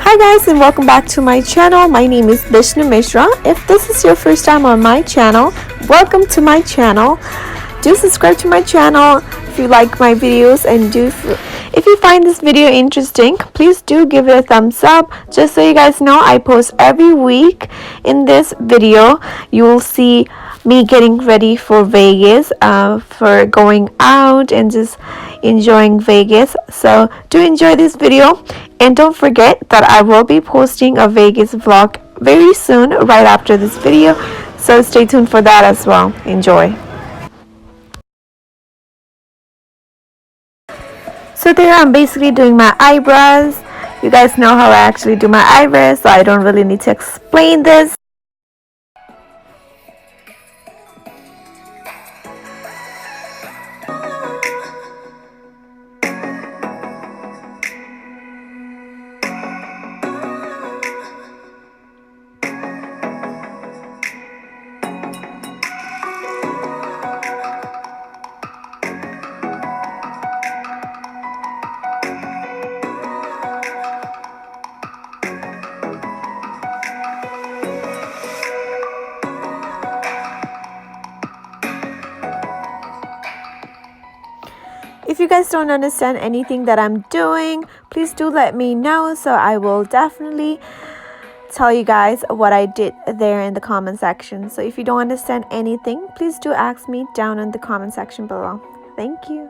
Hi guys, and welcome back to my channel. My name is Bishnumm. If this is your first time on my channel, welcome to my channel. Do subscribe to my channel if you like my videos, and if you find this video interesting, please do give it a thumbs up. Just so you guys know, I post every week. In this video you will see me getting ready for Vegas, for going out and just enjoying Vegas. So do enjoy this video, and don't forget that I will be posting a Vegas vlog very soon, right after this video, so stay tuned for that as well. Enjoy. So there I'm basically doing my eyebrows. You guys know how I actually do my eyebrows, so I don't really need to explain this. If you guys don't understand anything that I'm doing, please do let me know, so I will definitely tell you guys what I did there in the comment section. So if you don't understand anything, please do ask me down in the comment section below. Thank you.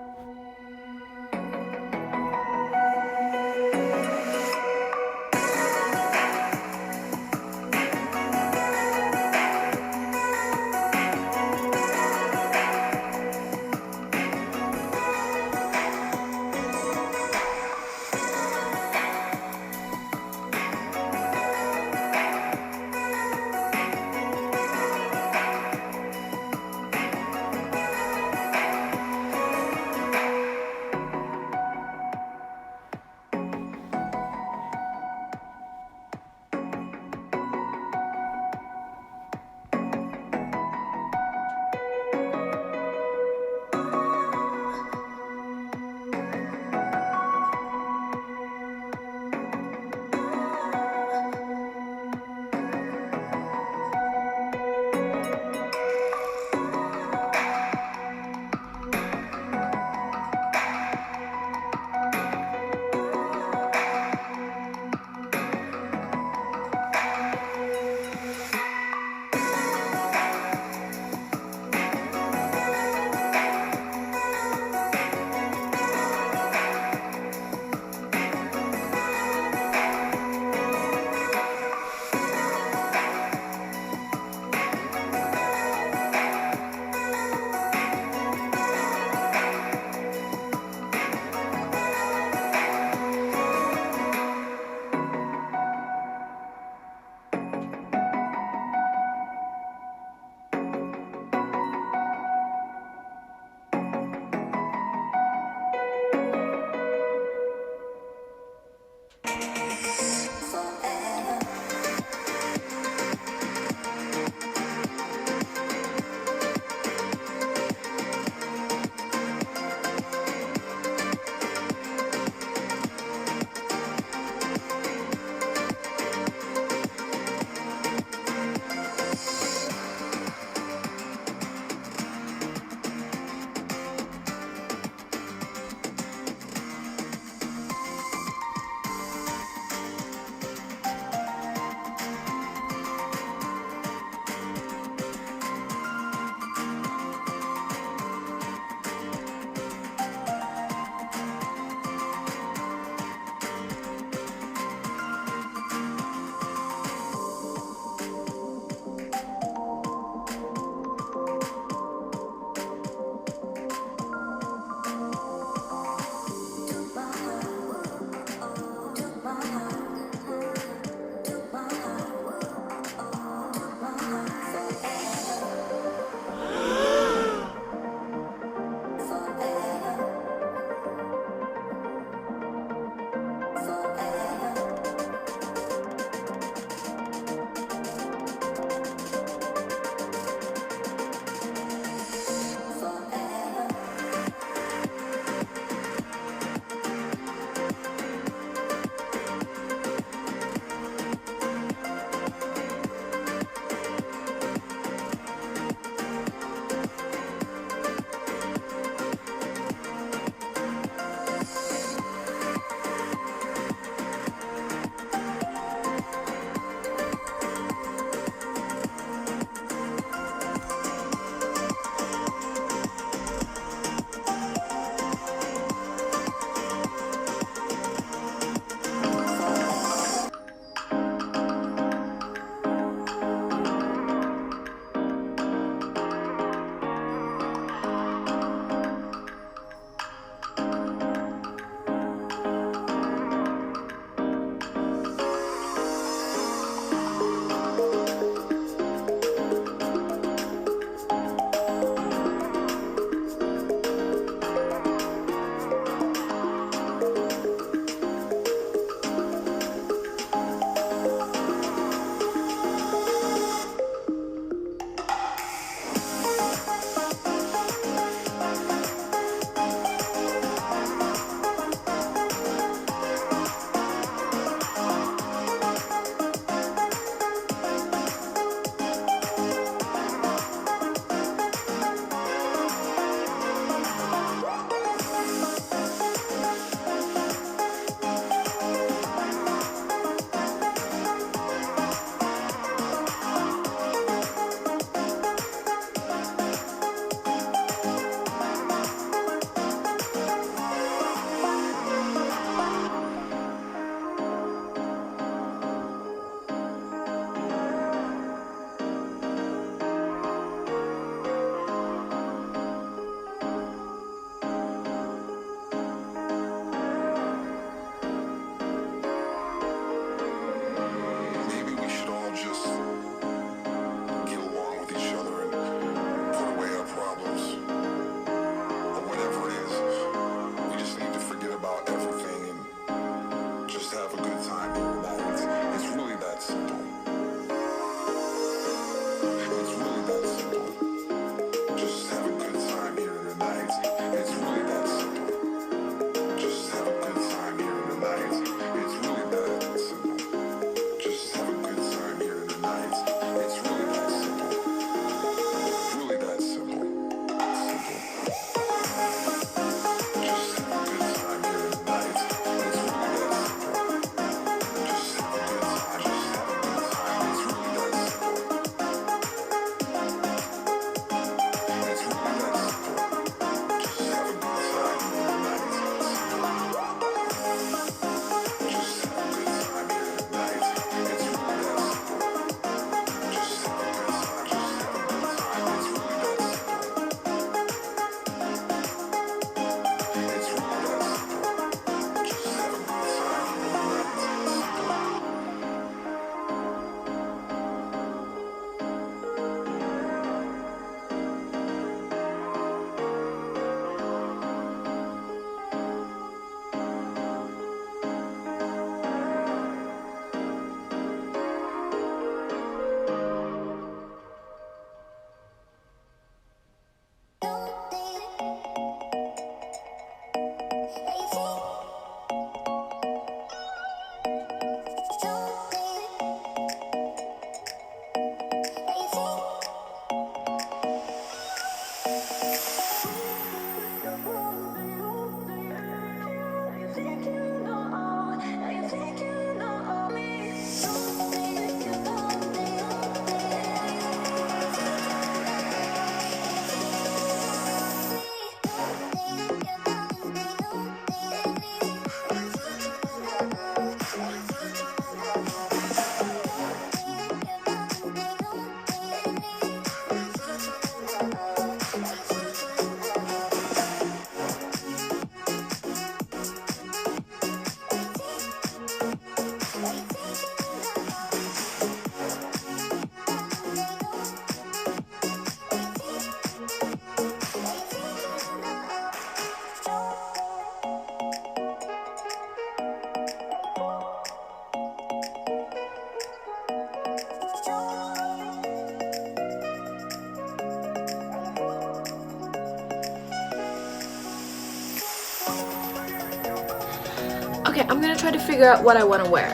Okay, I'm gonna try to figure out what I want to wear.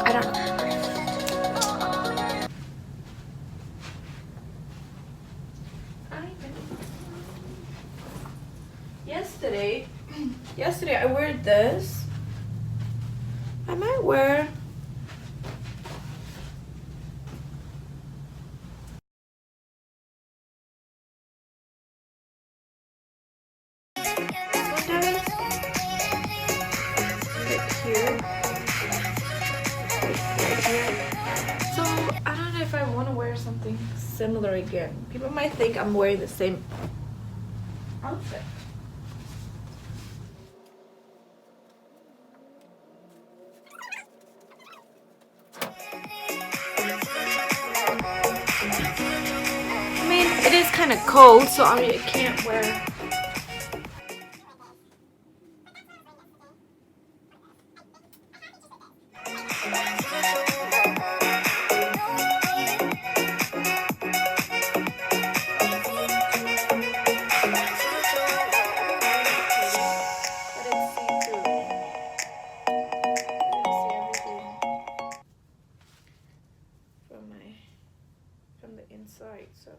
I don't know. Yesterday I wear this. I might wear here. So I don't know if I want to wear something similar again. People might think I'm wearing the same outfit. I mean, it is kind of cold, so I can't wear. From the inside, so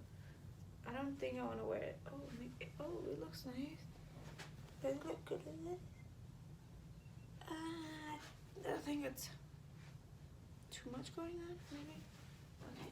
I don't think I want to wear it. Oh, maybe, oh, it looks nice. Does it look good, is it? I think it's too much going on, maybe. Okay.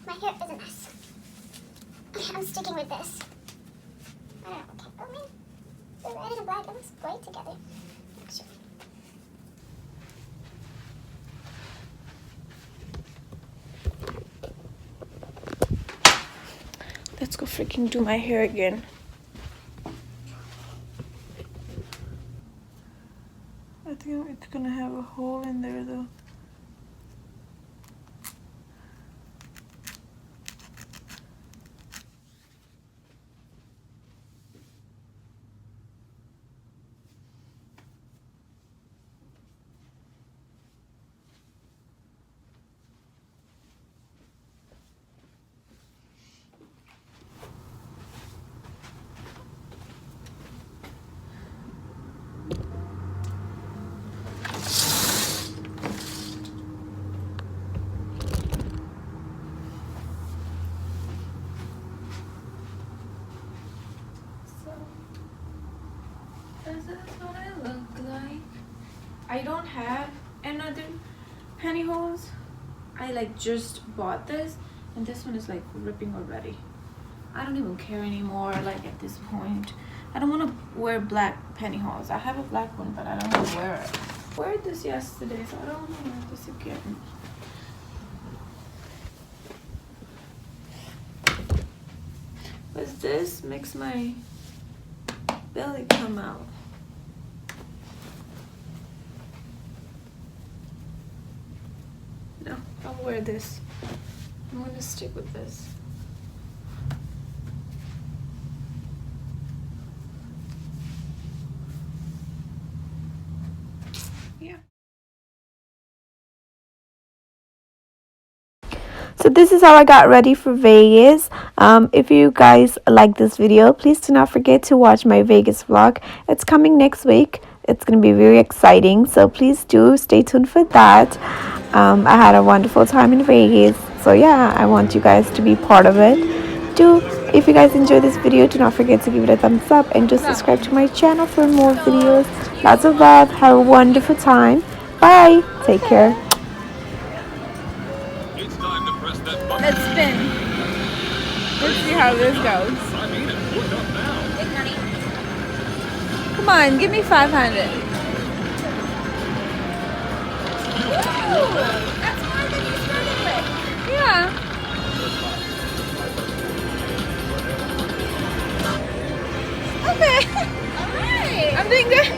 My hair is a mess. Okay, I'm sticking with this. I don't know. Okay. Oh man, the red and the black, it looks great together. Actually. Let's go freaking do my hair again. I think it's gonna have a hole in there though. This is what I look like. I don't have another pantyhose. I like just bought this and this one is like ripping already. I don't even care anymore, like at this point. I don't want to wear black pantyhose. I have a black one, but I don't want to wear it. I wore this yesterday, so I don't want to wear this again. But this makes my belly come out. No, I'll wear this. I'm gonna stick with this. Yeah. So this is how I got ready for Vegas. If you guys like this video, please do not forget to watch my Vegas vlog. It's coming next week. It's going to be very exciting, so please do stay tuned for that. I had a wonderful time in Vegas, so yeah, I want you guys to be part of it. If you guys enjoyed this video, do not forget to give it a thumbs up and just subscribe to my channel for more videos. Lots of love. Have a wonderful time. Bye. Take care. It's time to press that button. how this goes. Come on, give me 500. Ooh, that's more than you started with. Yeah. Okay. All right. I'm doing good.